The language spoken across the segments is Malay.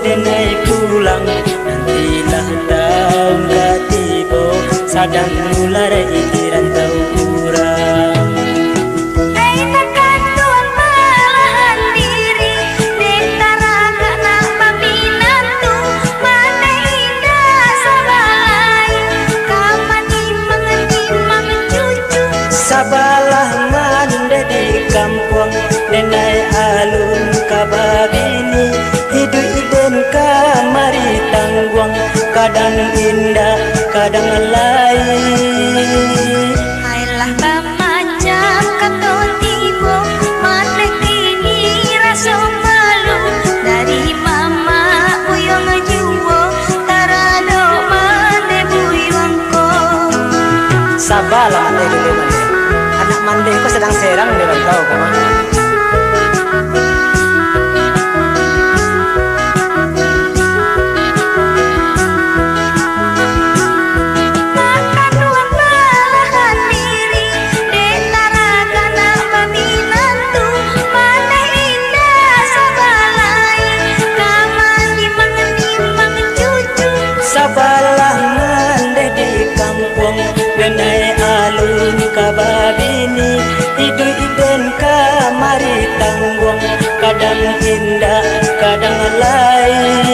denai pulang nantilah tahun katibo sadang nular ikiran tau kurang. Sabalah mande di kampung denai alun kababini hidup iden kamari tangguang kadang indah kadang lain. Hailah macam kato tibo mate kini rasa malu dari mama uyong juwo tarado mande buyongko. Sabalah mande dulu mande. Anak mande ko sedang serang di rantau kamu. Sabalah mande di kampung denai alun kababini hidup iden kamari tangguang kadang indah kadang lain.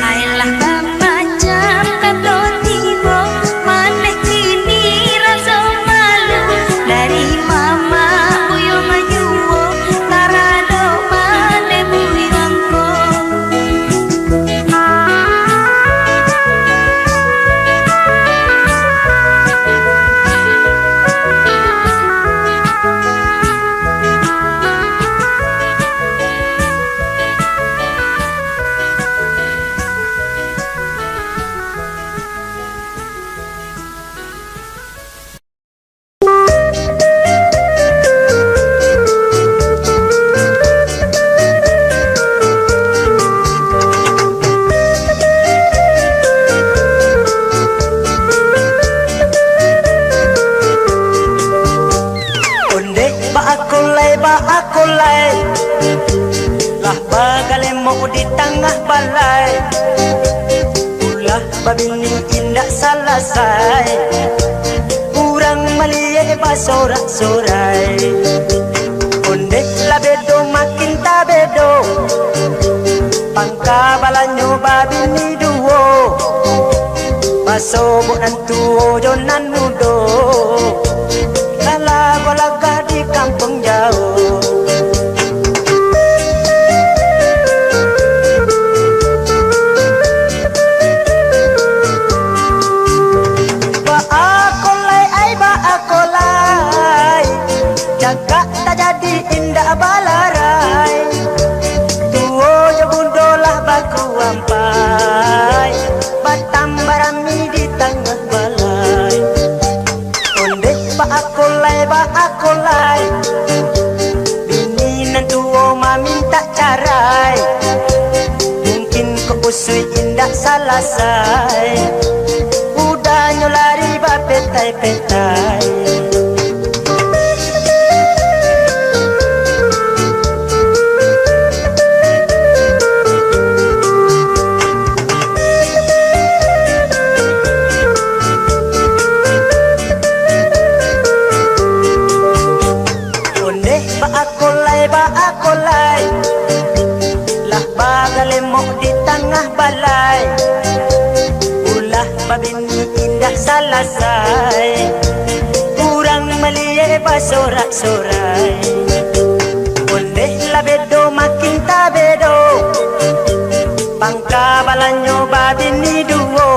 Hailah macam kato tibo mane kini rasa malu dari mama uyong juwo tarado mane buyongko. Akulai lah bagale mau di tengah balai ulah babini indah salasai kurang malie basorak-sorai onde la bedo makin ta bedo pangka balanyo babini duo baso bonan tuo jonan mudo lala golaga di kampung jauh. Jaga tak jadi indah balarai tuo jo bundolah baku ampai batam barami di tengah balai onde ba akolai bini nan tuo maminta carai mungkin kau usui indah salasai udah nyolari ba petai-petai. Akolai lah bagale mo di tengah balai ulah babini indah salasai kurang melie basorak-sorai boleh lah bedo makin ta bedo pangka balanyo babini duo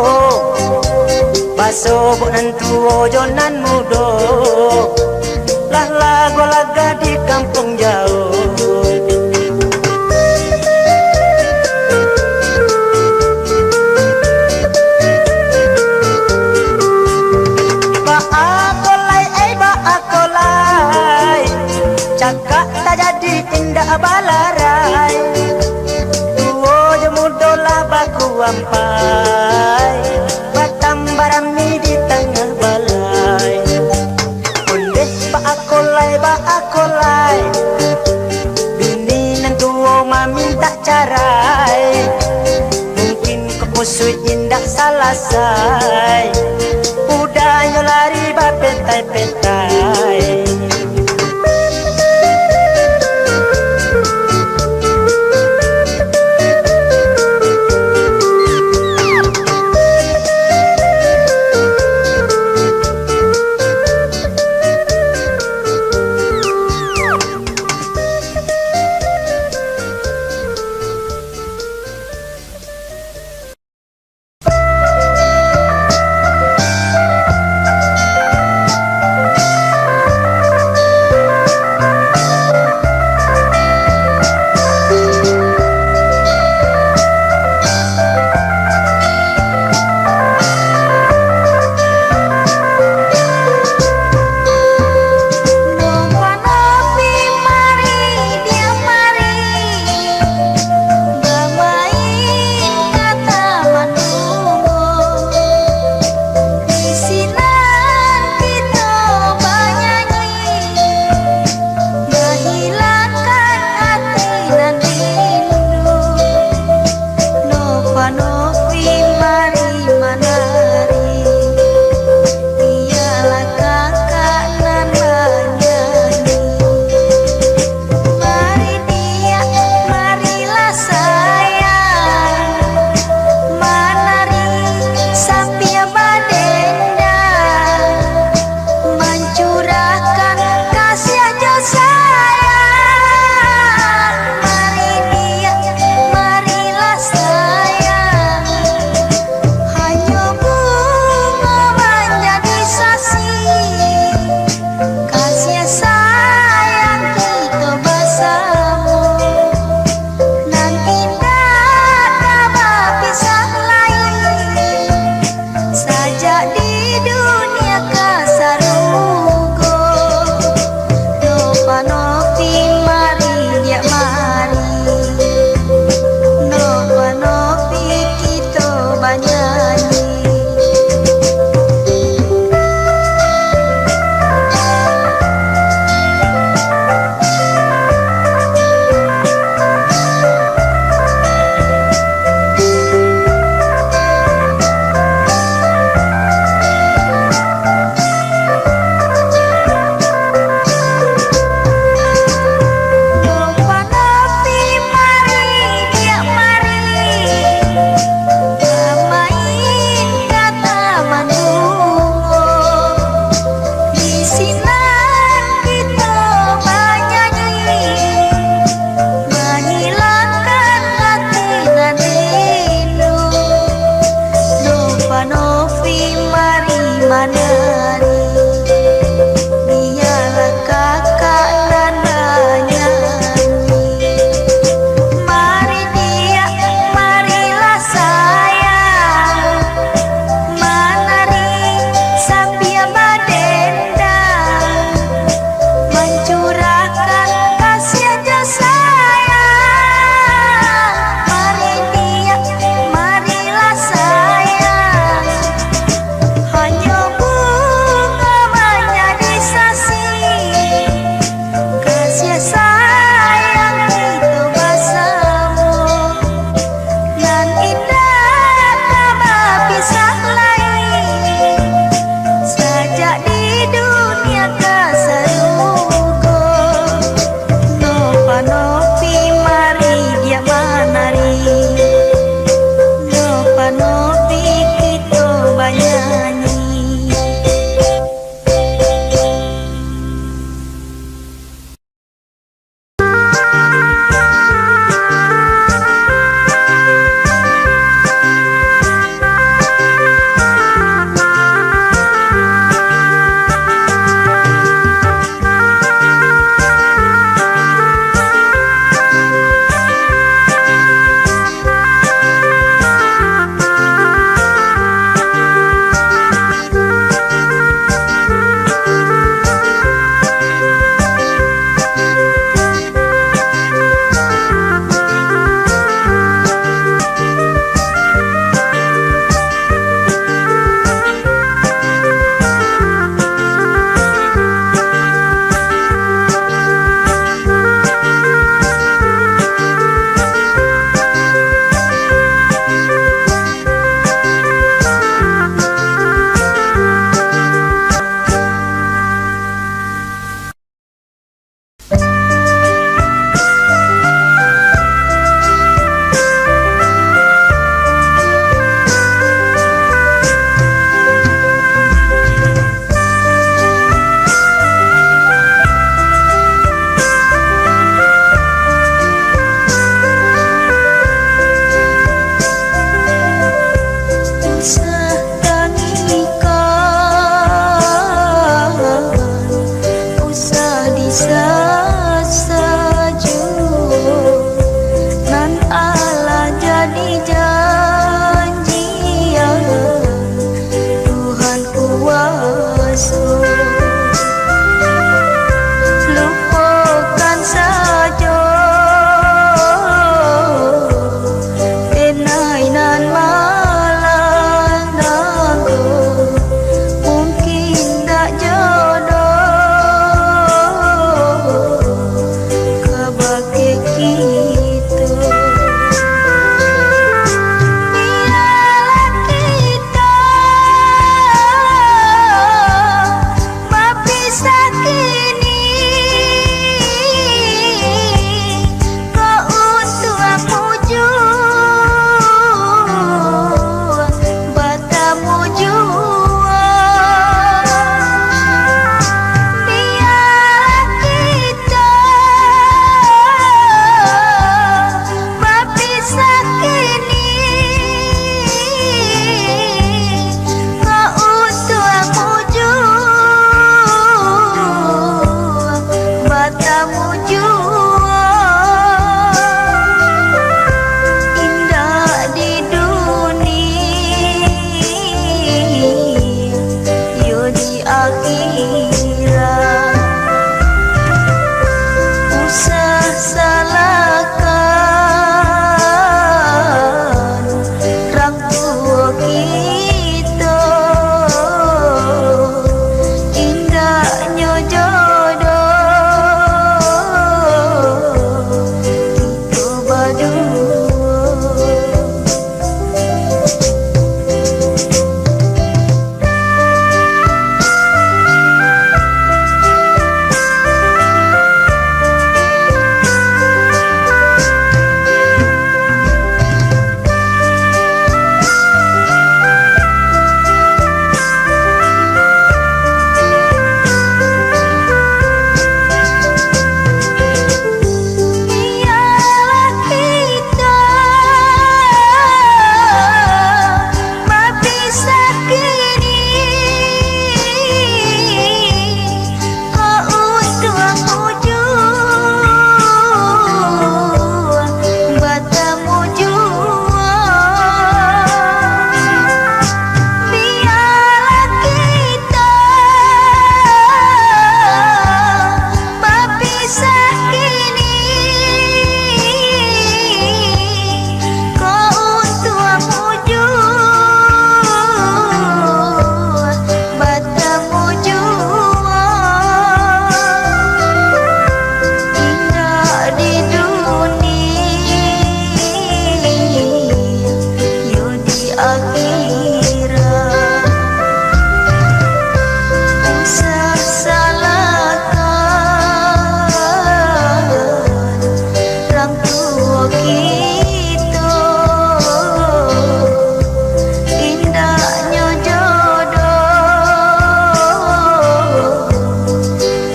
baso bonan tuo jonan mudo lah lagu laga di kampung jauh. Ba akolai cakap tak jadi indah balarai tuo jemudolah baku ampai batam barami di tengah balai onde ba akolai bini nan tuo maminta carai Musuh indah salasai Udahnya lari bapetai-petai akhirat. Usah salahkan orang tua kita, indahnya jodoh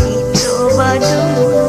itu berdua.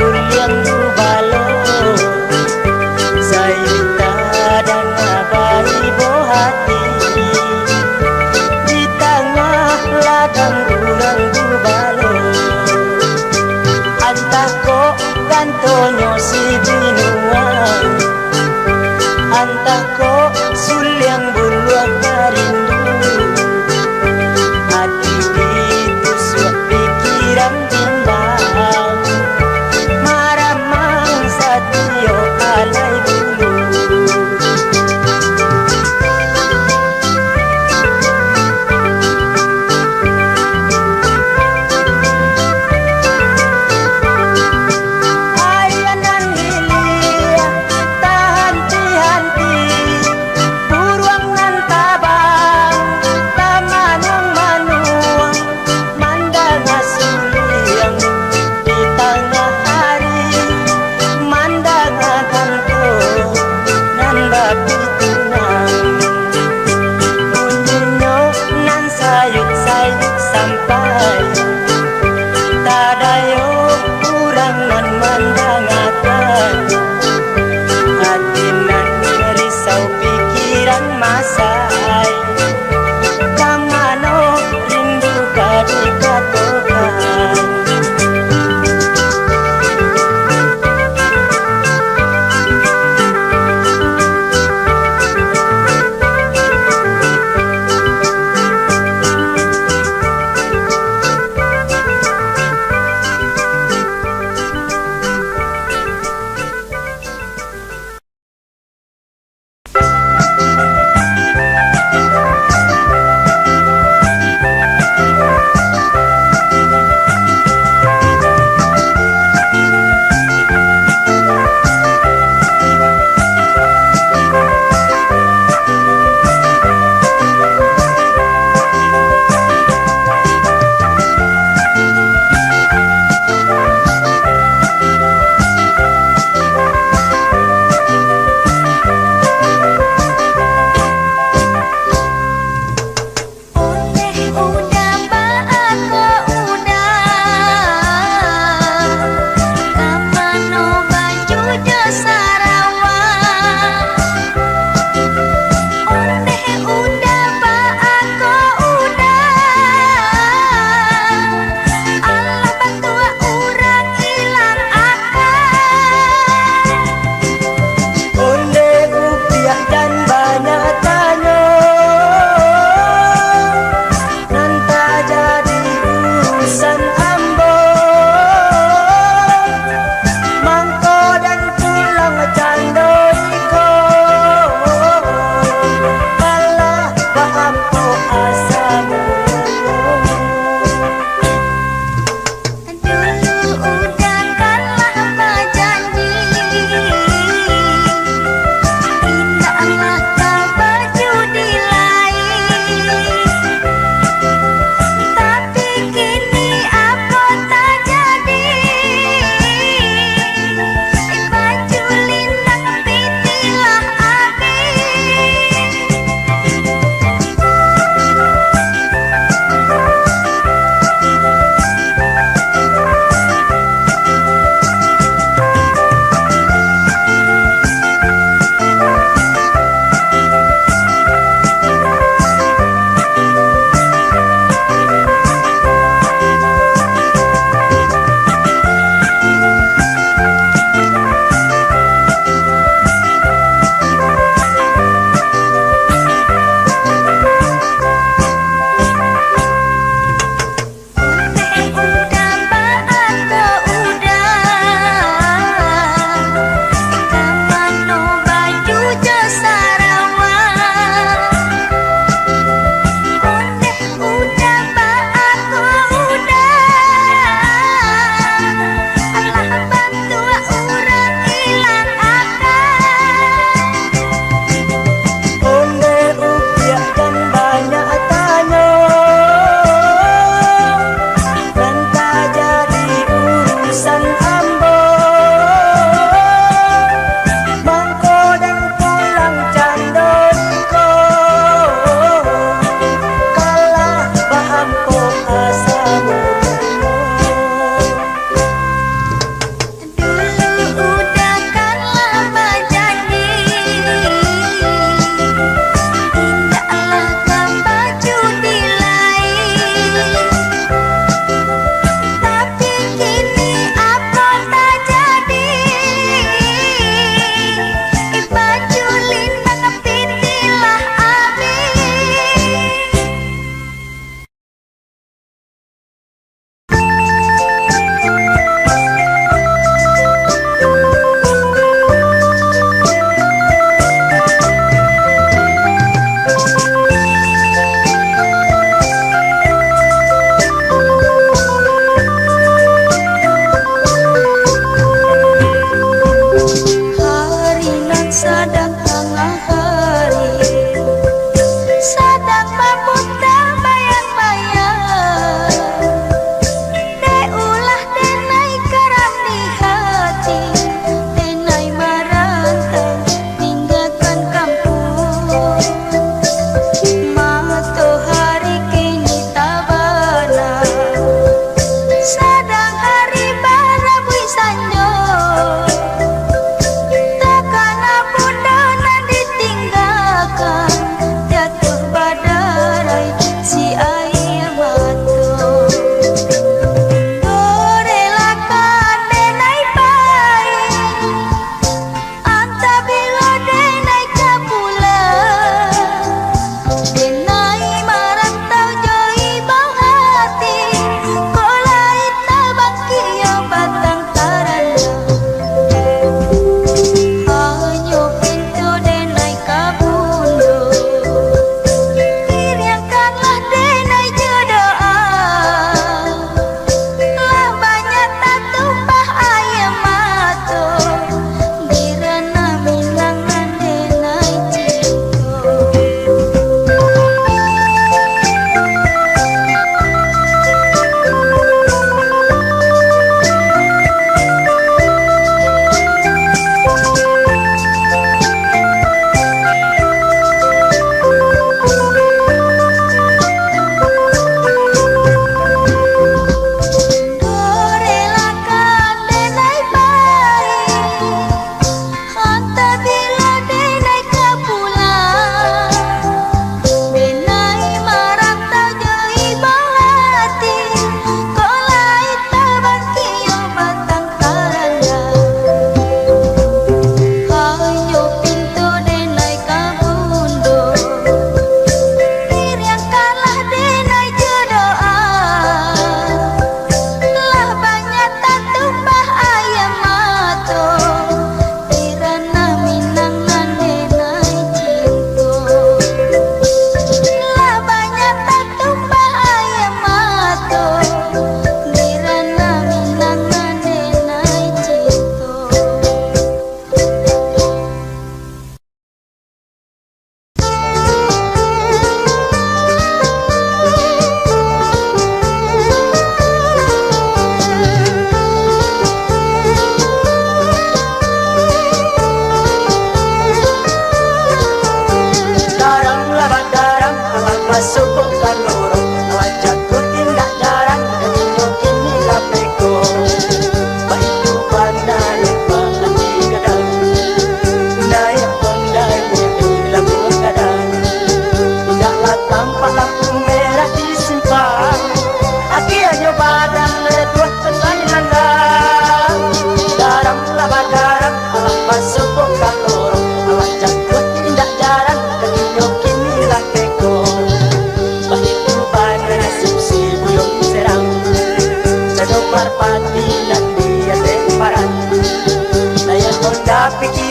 sulyang bubalo sayuta dan abai bohati di tengah ladang gunang bubalo antako kantonyo si binuang antako sulyang buluang karindu hati ditusuk pikiran bimbang maramang satyo alay bulu ayanan hilia tahanti-hanti buruang na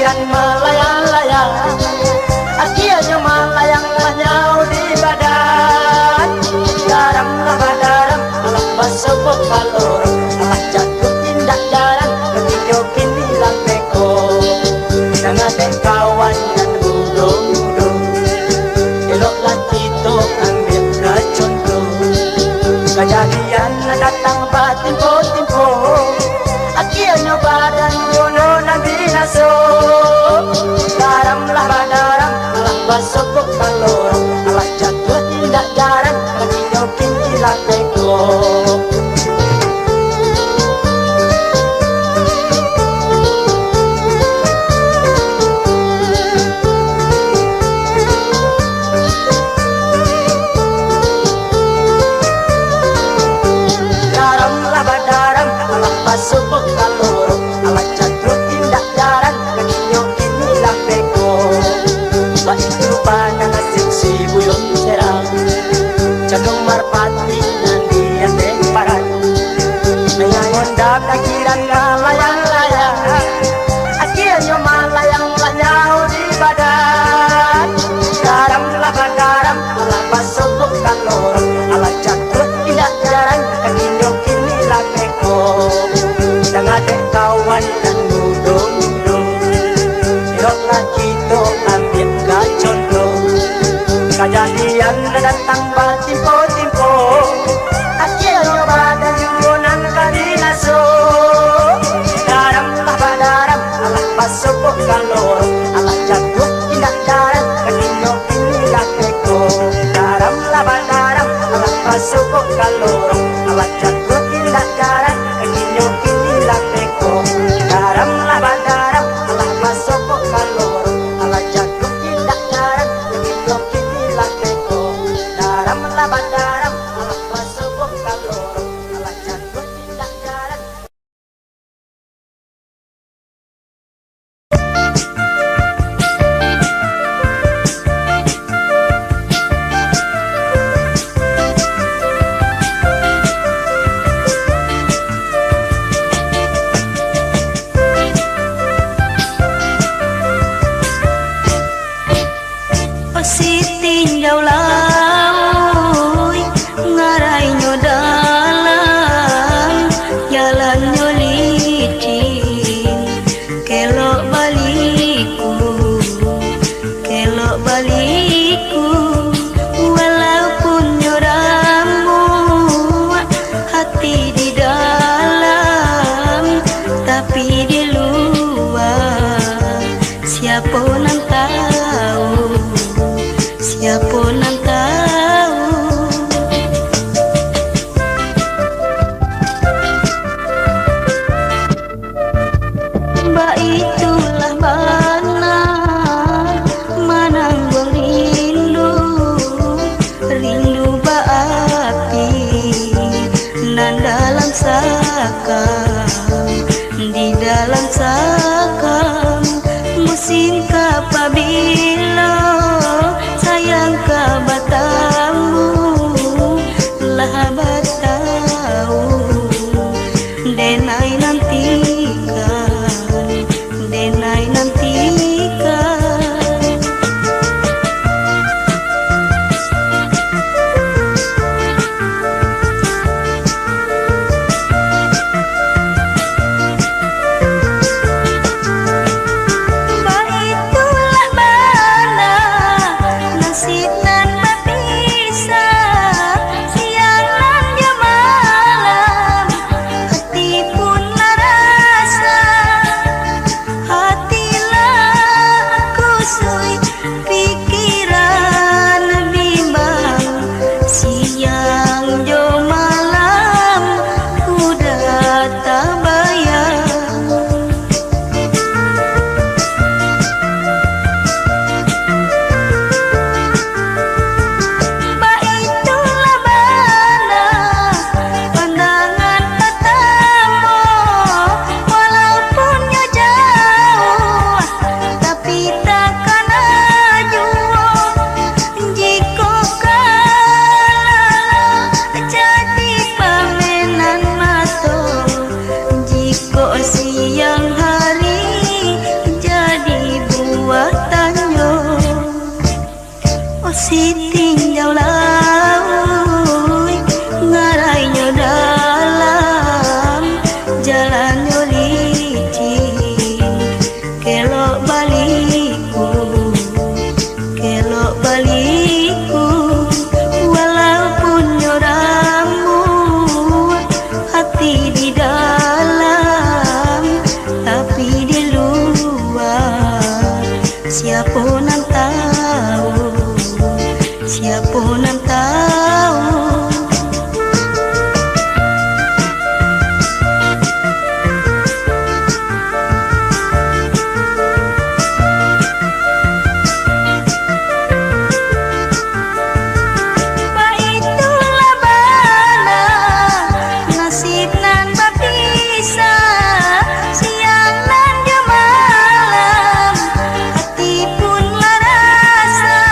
kalian melayang-layang, akhirnya melayang-layang di badan. Daram laba daram, alah basebok kalor, alah jatuh tindak jalan, ketiga kini lampeko. Dengan kawan dan budong-budong, eloklah kita ambil contoh. Kejadian datang batimpo-timpo, akhirnya badan bulu nabi naso. Daramlah badaram, alah basokok kalorong, alah jatuh tindak jaran, kaki nyokin hilang teko. Daramlah badaram, alah basokok kalorong, alah jatuh tindak jaran, kaki nyokin hilang teko. Baik itu panang asing si buyong serang, Cagong marpati nanti ate parat. Mayangon dap nakiran ngalayang-layang, akhirnya malayang-layang di badan. Daram laba daram, alah basokok kalorong, alah jatuh tidak jarang, kaki nyokin hilang teko. Dengan kawan dan budong-budong, yuklah kita ambil contoh. Kejadian datang batimpo-timpo, akhirnya badan yunan kadinaso. Daramlah badaram, alah basokok kalorong, alah jatuh tindak jaran, ketindo inilah teko. Daramlah badaram, alah basokok kalorong, alah jatuh tindak jaran, ketindo inilah teko. Daramlah badaram, alah basokok kalorong, alah jatuh tindak jaran, ketindo inilah teko. Daramlah badaram, alah basokok kalorong, alah jatuh tindak jaran. O si tinjau laui, ngarai nyo dalam, jalan nyo licin, kelok baliku, walaupun nyo ramu, hati di dalam, tapi di luar, siapa nan tahu, siapa nan tahu. Mbak itulah mana mananggung rindu ba api nan dalam sakam, di dalam sakam. Musim kapabila sayang kabatamu, lah batau denai nantikan, denai nantikan. Mbak itulah mana nasib nan berpisah, siangan dia malam, hati pun larasa, hatilah kusui, pikiran bimbang, siang jo malam, udah tak bayang. Mbak itulah mana pandangan pertama, walaupun nyo jauh, tapi takkan ajua, jika kalah jadi pamenan mato, jika siang hari jadi si tinjau laut ngarainya dalam jalan yo licin kelok baliku walaupun nyoramu hati di dalam tapi di luar siapa nan tahu siapa nan tahu. Baitulah bala nasib nan berpisah siang nan dia malam hati pun larasa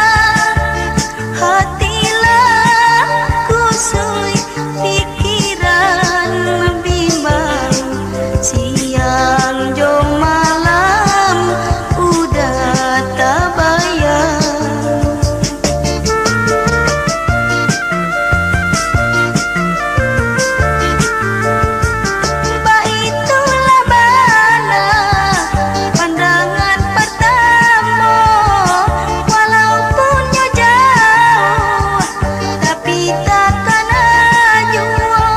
hatilah kusui pikiran bimbang siang jo malam udah tak bayang. Baitulah bala pandangan pertama walaupun jauh tapi takkan ajua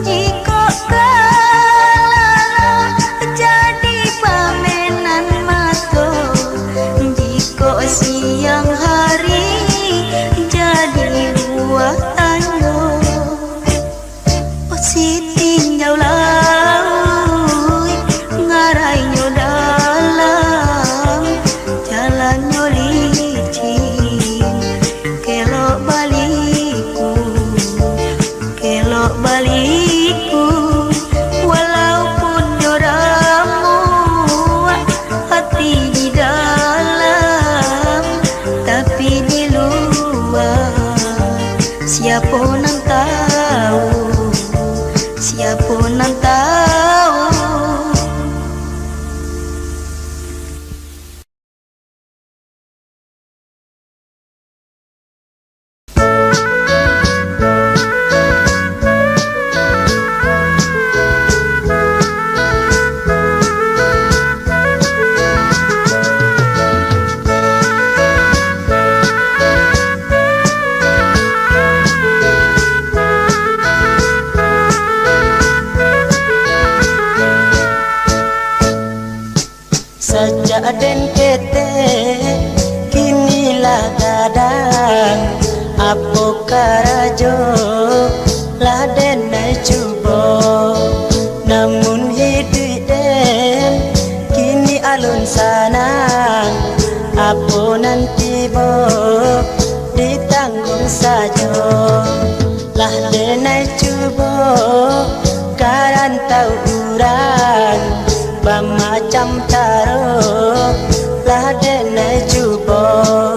jika kalala jadi pamenan mata jika siang hari jadi buah tanyo. Oh si tinjau laut ngarainya dalam jalannya licin kelok baliku walaupun nyoramu hati di dalam tapi di luar siapa nan tahu siapa nan tahu. Sejak den kete kinilah gadang apa karajo lah den nai cubo namun hidup den kini alun sanang apa nanti bo ditanggung saja lah den nai cubo karan tau urang macam taro lah denai cubo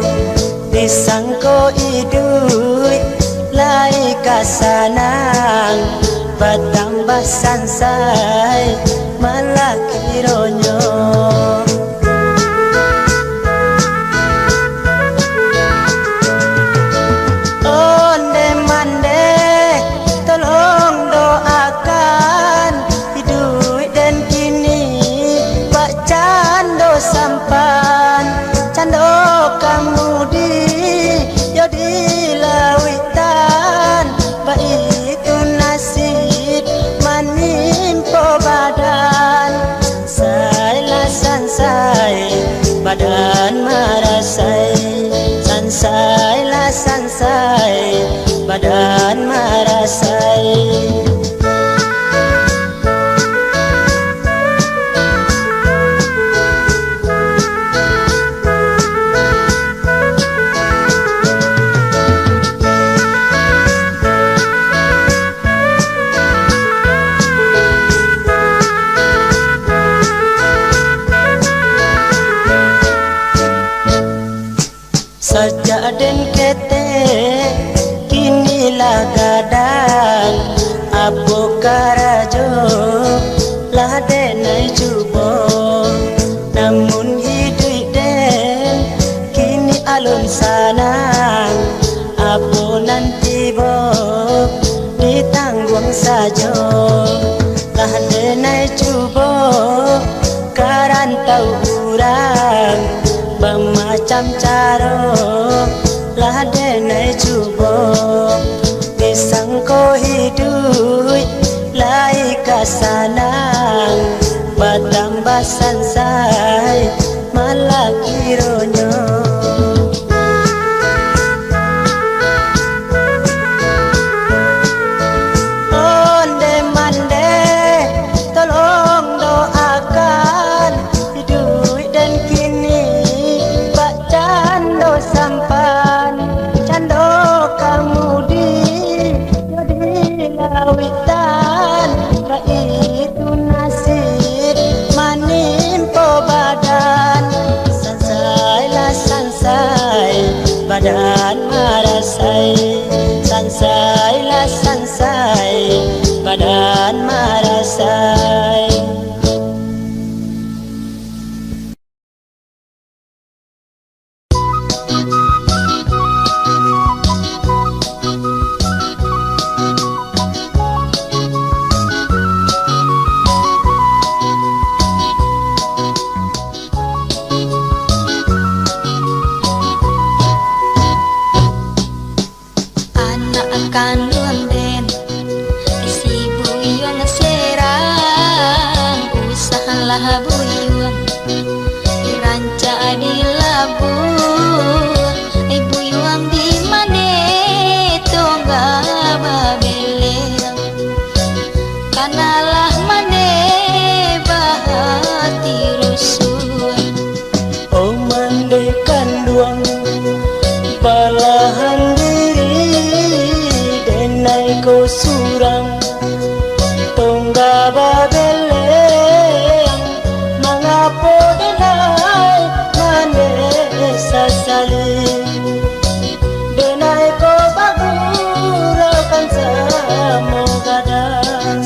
disangko idui lai kasanang batambah sansai malaki ronyo. Onde mande tolong doakan hidup dan kini cando sampan cando kamu di yo di lawitan baitu nasib manimpo badan saya sansai badan marasai sansai la sansai badan marasai. Sejak den kete kinilah gadang apa karajo lah denai cubo namun hidup den kini salun sanang apunan tibo ditanggung saja lah denai cubo karantau urang bermacam cara lah denai cubo disangko hidup lai kasanang batambah sansai malah kironyo onde mande tolong doakan hidup dan kini bak cando sampan cando kamu di jadi lawitan itu nasib manimpo badan sansailah sansai badan marasai sansailah sansai badan marasai. Kandung den isi buyung serang usahalah buyung diranca di labu buyung di mane tongga babeleng kanalah mane bahati rusuh oh mande kanduang balahan ko surang tongga babeleng mangapo denai mane sasali denai ko bagurakan samo gadang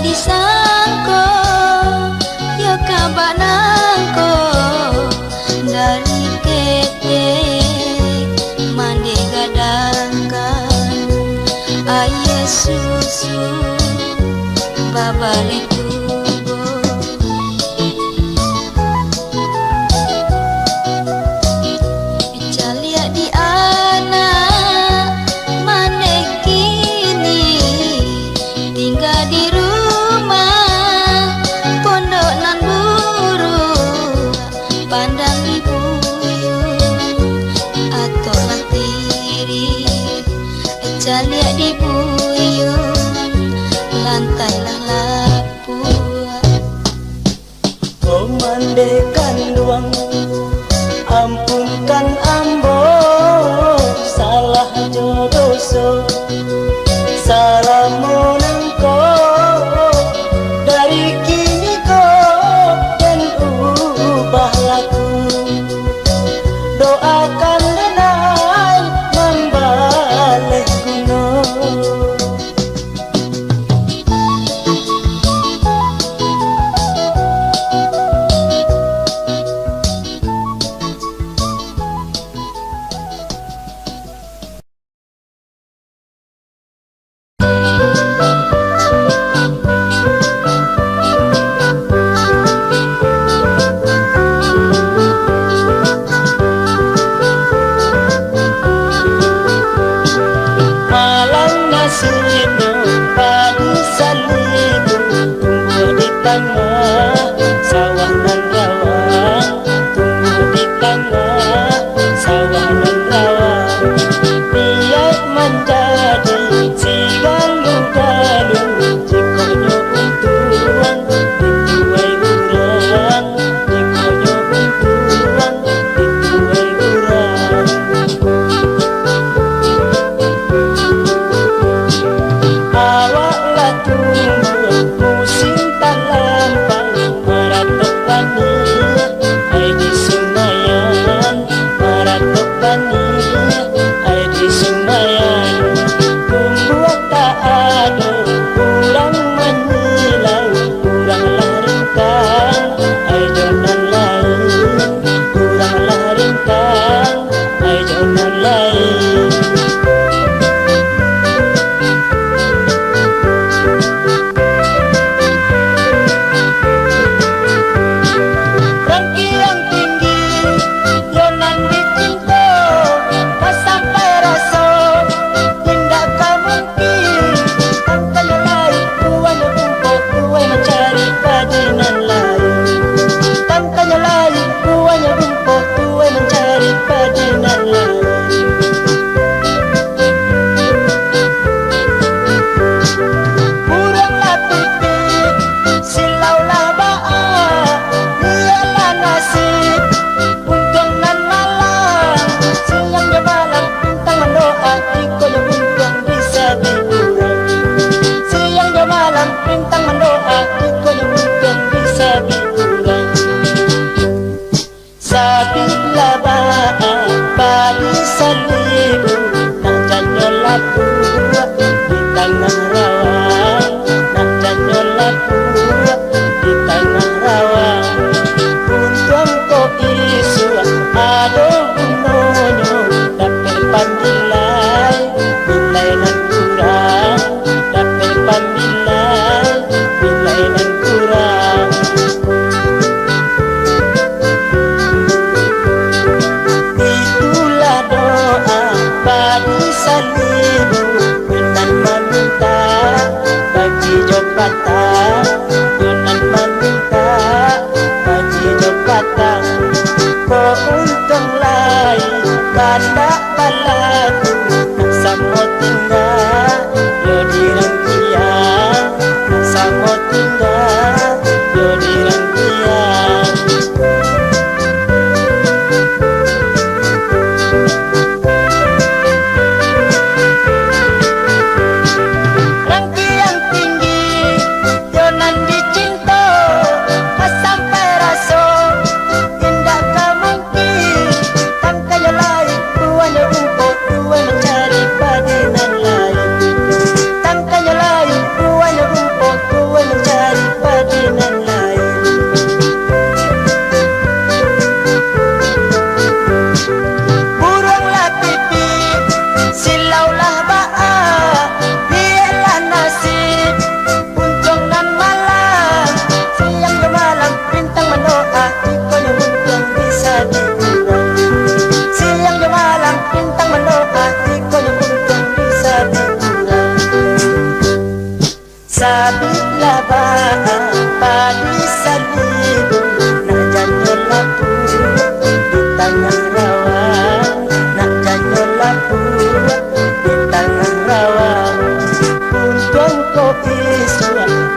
disangko ya kabanangko dari ketek mandi gadangkan aye susu babalik kubo calia di anak mane kini tinggal di pandang ibu atau latiri calia di buyung lantai lah lapu oh mandekan luang ampunkan ambo salah jodoso salamu nangko dari kini ko dan ubah laku doakan denai membaleh gunung sawah dan rawa tumbuh di tengah sawah dan rawa biar menjadi si galuh-galuh jikonyo untuan dituai urang jikonyo untuan dituai urang awaklah tumbuh musim tangan marat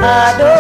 Aduh